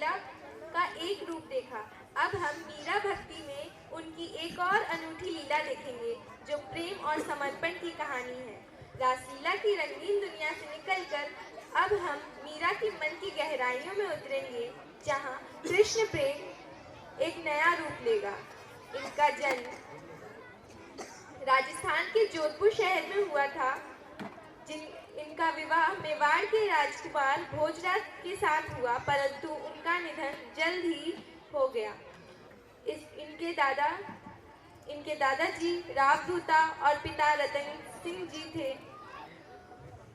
लीला का एक रूप देखा। अब हम मीरा भक्ति में उनकी एक और अनूठी लीला देखेंगे, जो प्रेम और समर्पण की कहानी है। रासलीला की रंगीन दुनिया से निकलकर अब हम मीरा की मन की गहराइयों में उतरेंगे, जहाँ कृष्ण प्रेम एक नया रूप लेगा। इनका जन्म राजस्थान के जोधपुर शहर में हुआ था। इनका विवाह मेवाड़ के राजकुमार भोजराज के साथ हुआ, परंतु उनका निधन जल्द ही हो गया। इनके दादाजी रावदूता और पिता रतन सिंह जी थे।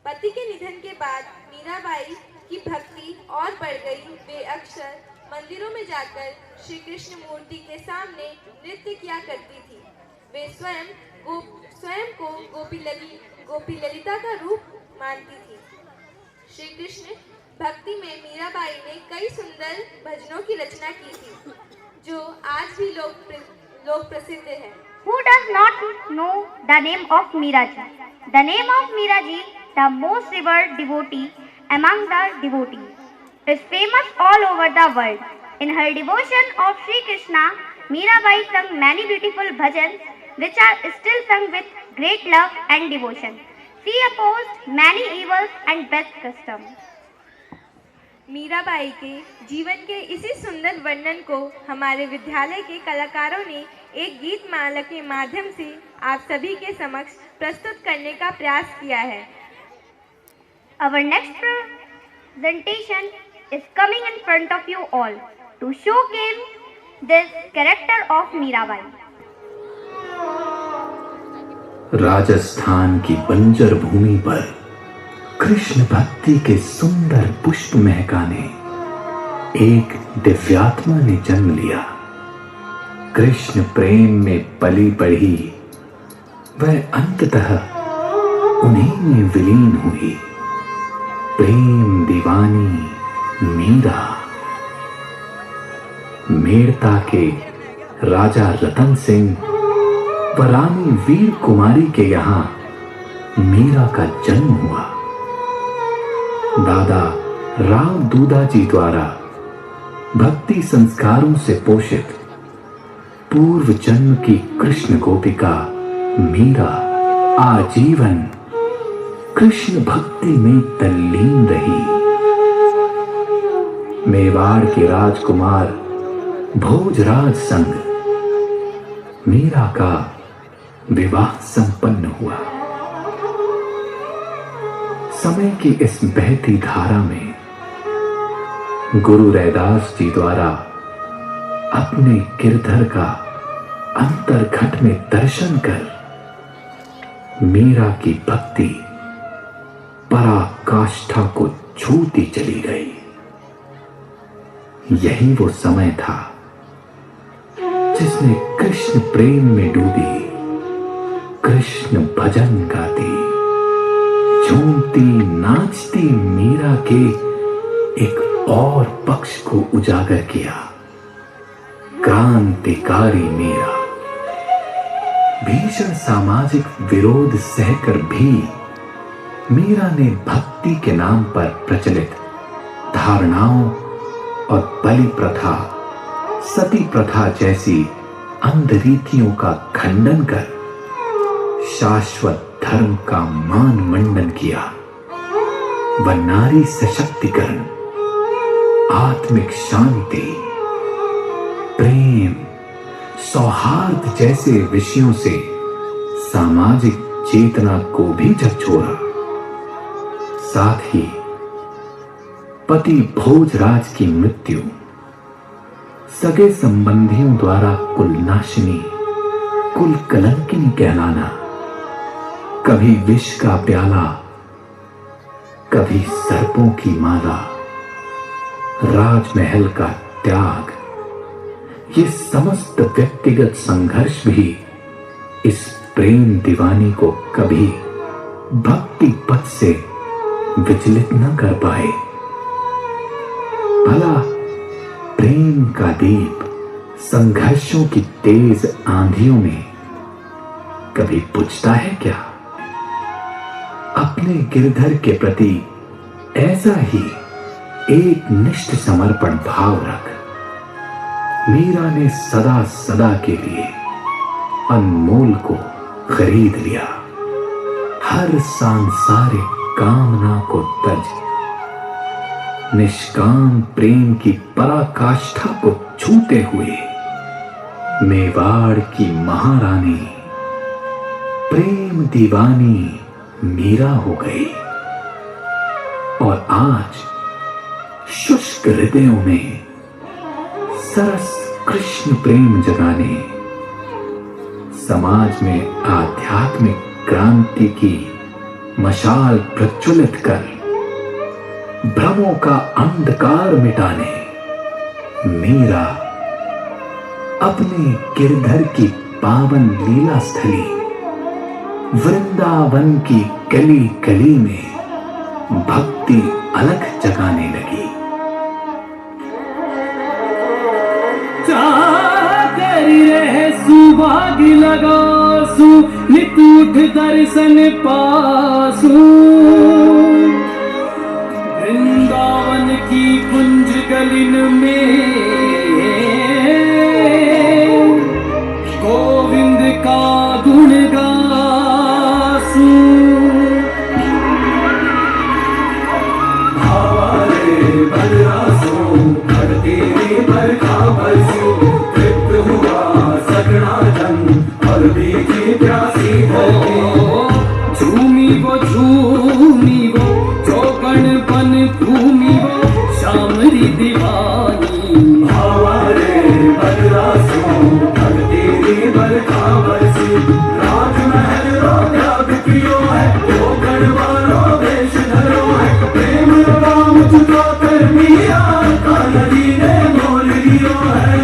पति के निधन के बाद मीराबाई की भक्ति और बढ़ गई। वे अक्सर मंदिरों में जाकर श्री कृष्ण मूर्ति के सामने नृत्य किया करती थी। वे स्वयं को गोपी ललिता का रूप मानती थी। श्री कृष्ण भक्ति में मीराबाई ने कई सुंदर भजनों की रचना की थी, जो आज भी लोक प्रसिद्ध है। Who does not know the name of Meera Ji? The name of Meera Ji, the most revered devotee among the devotees, is famous all over the world. In her devotion of Sri Krishna, Meerabai sang many beautiful bhajans, which are still sung with great love and devotion. She opposed many evils and best customs. Mirabai के जीवन के इसी सुंदर वर्णन को हमारे विद्यालय के कलाकारों ने एक गीत माला के माध्यम से आप सभी के समक्ष प्रस्तुत करने का प्रयास किया है। Our next presentation is coming in front of you all to showcase this character of Meerabai. Rajasthan की बंजर भूमि पर कृष्ण भक्ति के सुंदर पुष्प महकाने एक दिव्यात्मा ने जन्म लिया। कृष्ण प्रेम में पली बढ़ी, वह अंततः उन्हीं में विलीन हुई। प्रेम दीवानी मीरा। मेड़ता के राजा रतन सिंह व रानी वीर कुमारी के यहाँ मीरा का जन्म हुआ। दादा राव दूदा जी द्वारा भक्ति संस्कारों से पोषित पूर्व जन्म की कृष्ण गोपिका मीरा आजीवन कृष्ण भक्ति में तल्लीन रही। मेवाड़ के राजकुमार भोजराज संग मीरा का विवाह संपन्न हुआ। समय की इस बहती धारा में गुरु रैदास जी द्वारा अपने गिरधर का अंतर्घट में दर्शन कर मीरा की भक्ति पराकाष्ठा को छूती चली गई। यही वो समय था जिसमें कृष्ण प्रेम में डूबी कृष्ण भजन गाती झूमती नाचती मीरा के एक और पक्ष को उजागर किया। क्रांतिकारी मीरा भीषण सामाजिक विरोध सहकर भी मीरा ने भक्ति के नाम पर प्रचलित धारणाओं और बलि प्रथा, सती प्रथा जैसी अंधरीतियों का खंडन कर शाश्वत धर्म का मान मंडन किया व नारी सशक्तिकरण, आत्मिक शांति, प्रेम, सौहार्द जैसे विषयों से सामाजिक चेतना को भी झकझोरा। साथ ही पति भोजराज की मृत्यु, सगे संबंधियों द्वारा कुलनाशिनी, कुल कलंकिनी कहलाना, कभी विष का प्याला, कभी सर्पों की माला, राजमहल का त्याग, ये समस्त व्यक्तिगत संघर्ष भी इस प्रेम दीवानी को कभी भक्ति पथ से विचलित न कर पाए। भला प्रेम का दीप संघर्षों की तेज आंधियों में कभी बुझता है क्या? अपने गिरधर के प्रति ऐसा ही एक निष्ठ समर्पण भाव रख मीरा ने सदा सदा के लिए अनमोल को खरीद लिया। हर सांसारिक कामना को तज निष्काम प्रेम की पराकाष्ठा को छूते हुए मेवाड़ की महारानी प्रेम दीवानी मीरा हो गई। और आज शुष्क हृदयों में सरस कृष्ण प्रेम जगाने समाज में आध्यात्मिक क्रांति की मशाल प्रज्वलित कर भ्रमों का अंधकार मिटाने मीरा अपने गिरधर की पावन लीला स्थली वृंदावन की गली गली में भक्ति अलख जगाने लगी। सुभाग लगासु नित उठ दर्शन पासु वृंदावन की कुंज गलिन में गोविंद का गुण गासु। हमारे बलरासो तेरे बरखा बरसो तृप्त हुआ सगड़ा जन और देखी प्यासी धरती। झूमी वो जो गणपन भूमि वो श्यामरी दीवानी। हमारे बलरासो तेरे बरखा बरसी राजमहल रो त्याग कियो है वो गणवारो वेश धरो है। प्रेम राम चुका कर मिया का नदी ने मोल लियो है।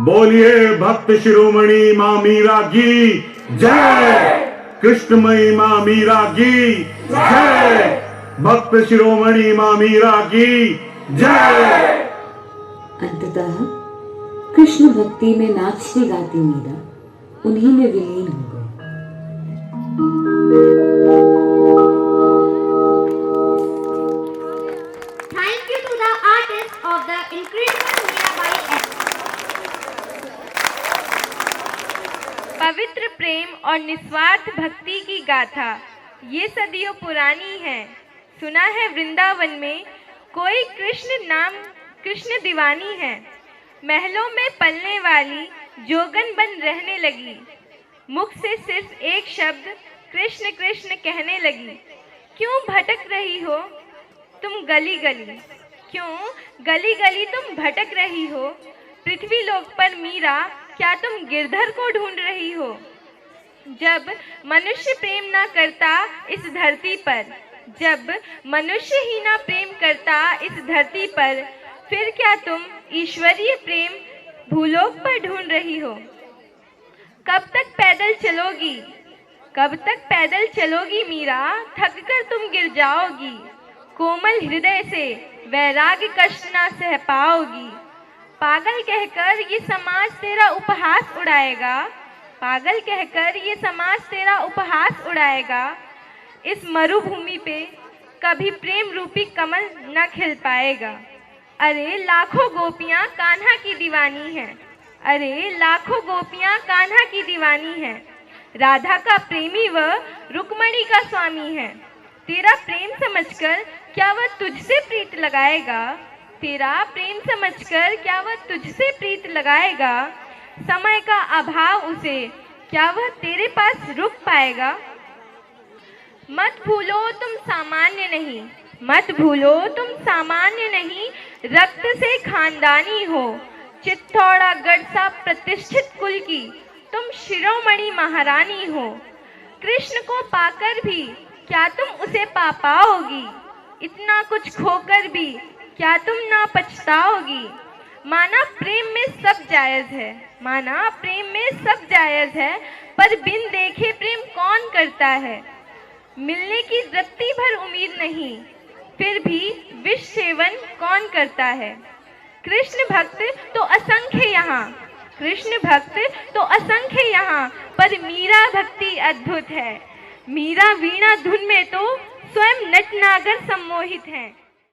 बोलिए भक्त शिरोमणि मां मीरा की जय। कृष्णमयी मां मीरा की जय। भक्त शिरोमणि मां मीरा की जय। अंततः कृष्ण भक्ति में नाचती गाती मीरा उन्हीं में विलीन हो गई। Thank you to the artists of the incredible Mirabai act. पवित्र प्रेम और निस्वार्थ भक्ति की गाथा ये सदियों पुरानी है। सुना है वृंदावन में कोई कृष्ण दीवानी है। महलों में पलने वाली जोगन बन रहने लगी। मुख से सिर्फ एक शब्द कृष्ण कृष्ण कहने लगी। क्यों भटक रही हो तुम गली गली, क्यों गली गली तुम भटक रही हो? पृथ्वी लोक पर मीरा, क्या तुम गिरधर को ढूंढ रही हो? जब मनुष्य प्रेम ना करता इस धरती पर, जब मनुष्य ही ना प्रेम करता इस धरती पर, फिर क्या तुम ईश्वरीय प्रेम भूलोक पर ढूंढ रही हो? कब तक पैदल चलोगी, कब तक पैदल चलोगी मीरा? थक कर तुम गिर जाओगी। कोमल हृदय से वैराग्य कष्ट ना सह पाओगी। पागल कहकर ये समाज तेरा उपहास उड़ाएगा। पागल कहकर ये समाज तेरा उपहास उड़ाएगा। इस मरुभूमि पे कभी प्रेम रूपी कमल न खिल पाएगा। अरे लाखों गोपियां कान्हा की दीवानी हैं। अरे लाखों गोपियां कान्हा की दीवानी हैं। राधा का प्रेमी व रुक्मणी का स्वामी है। तेरा प्रेम समझकर क्या वह तुझसे प्रीत लगाएगा? तेरा प्रेम समझकर क्या वह तुझसे प्रीत लगाएगा? समय का अभाव उसे, क्या वह तेरे पास रुक पाएगा? मत भूलो तुम सामान्य नहीं, मत भूलो तुम सामान्य नहीं, रक्त से खानदानी हो। चित्तौड़गढ़ सा प्रतिष्ठित कुल की तुम शिरोमणि महारानी हो। कृष्ण को पाकर भी क्या तुम उसे पा पाओगी? इतना कुछ खोकर भी क्या तुम ना पछताओगी? माना प्रेम में सब जायज है, माना प्रेम में सब जायज है, पर बिन देखे प्रेम कौन करता है? मिलने की रत्ती भर उम्मीद नहीं, फिर भी विष सेवन कौन करता है? कृष्ण भक्त तो असंख्य यहाँ, कृष्ण भक्त तो असंख्य यहाँ, पर मीरा भक्ति अद्भुत है। मीरा वीणा धुन में तो स्वयं नटनागर सम्मोहित हैं।